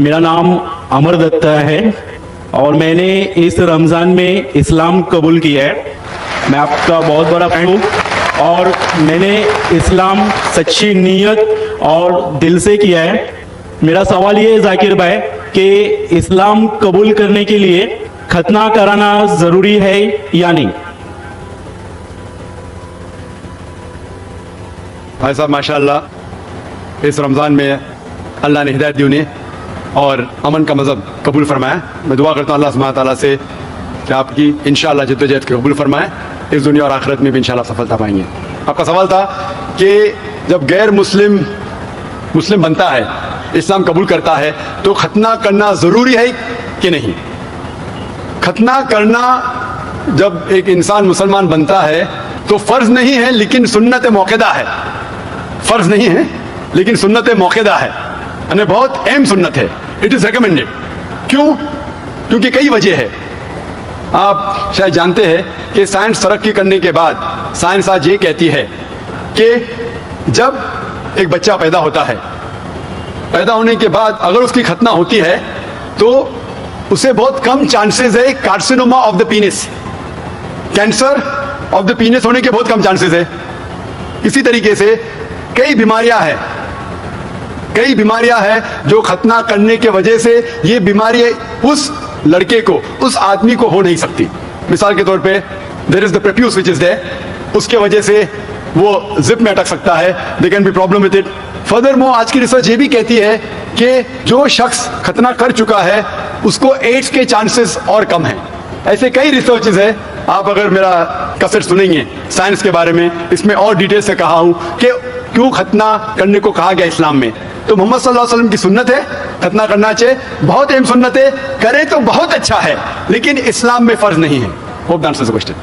मेरा नाम अमर दत्ता है और मैंने इस रमज़ान में इस्लाम कबूल किया है। मैं आपका बहुत बड़ा फैन हूँ और मैंने इस्लाम सच्ची नीयत और दिल से किया है। मेरा सवाल ये है जाकिर भाई कि इस्लाम कबूल करने के लिए खतना कराना ज़रूरी है या नहीं? भाई साहब माशाल्लाह इस रमज़ान में अल्लाह ने हिदायत दी उन्हें और अमन का मज़हब कबूल फरमाया। मैं दुआ करता हूँ अल्लाह सुब्हानहू तआला से कि आपकी इंशाअल्लाह जद्दोजहद कबूल फरमाए, इस दुनिया और आखिरत में भी इंशाअल्लाह सफलता पाएंगे। आपका सवाल था कि जब गैर मुस्लिम बनता है, इस्लाम कबूल करता है, तो खतना करना ज़रूरी है कि नहीं? खतना करना जब एक इंसान मुसलमान बनता है तो फ़र्ज़ नहीं है लेकिन सुन्नत मौक़दा है। फ़र्ज़ नहीं है लेकिन सुन्नत मौक़दा है, यानी बहुत अहम सुन्नत है। It is recommended. क्यों? क्योंकि कई वजह है। आप शायद जानते हैं कि साइंस तरक्की करने के बाद साइंस आज ये कहती है कि जब एक बच्चा पैदा होता है, पैदा होने के बाद अगर उसकी खतना होती है तो उसे बहुत कम चांसेस है carcinoma of the penis, cancer of the penis होने के बहुत कम चांसेस है। इसी तरीके से कई बीमारियां हैं जो खतना करने के वजह से ये बीमारी उस लड़के को, उस आदमी को हो नहीं सकती। मिसाल के तौर पे there is the prepuce which is there, उसके वजह से वो जिप में अटक सकता है, they can be problem with it. Furthermore आज की रिसर्च ये भी कहती है कि जो शख्स खतना कर चुका है उसको एड्स के चांसेस और कम हैं। ऐसे कई रिसर्चेस है। आप अगर मेरा कैसेट सुनेंगे साइंस के बारे में, इसमें और डिटेल से कहा हूं कि क्यों खतना करने को कहा गया इस्लाम में। तो मोहम्मद सल्लल्लाहु अलैहि वसल्लम की सुन्नत है, खतना करना चाहिए, बहुत अहम सुन्नत है, करे तो बहुत अच्छा है, लेकिन इस्लाम में फर्ज नहीं है। Hope that answers the question.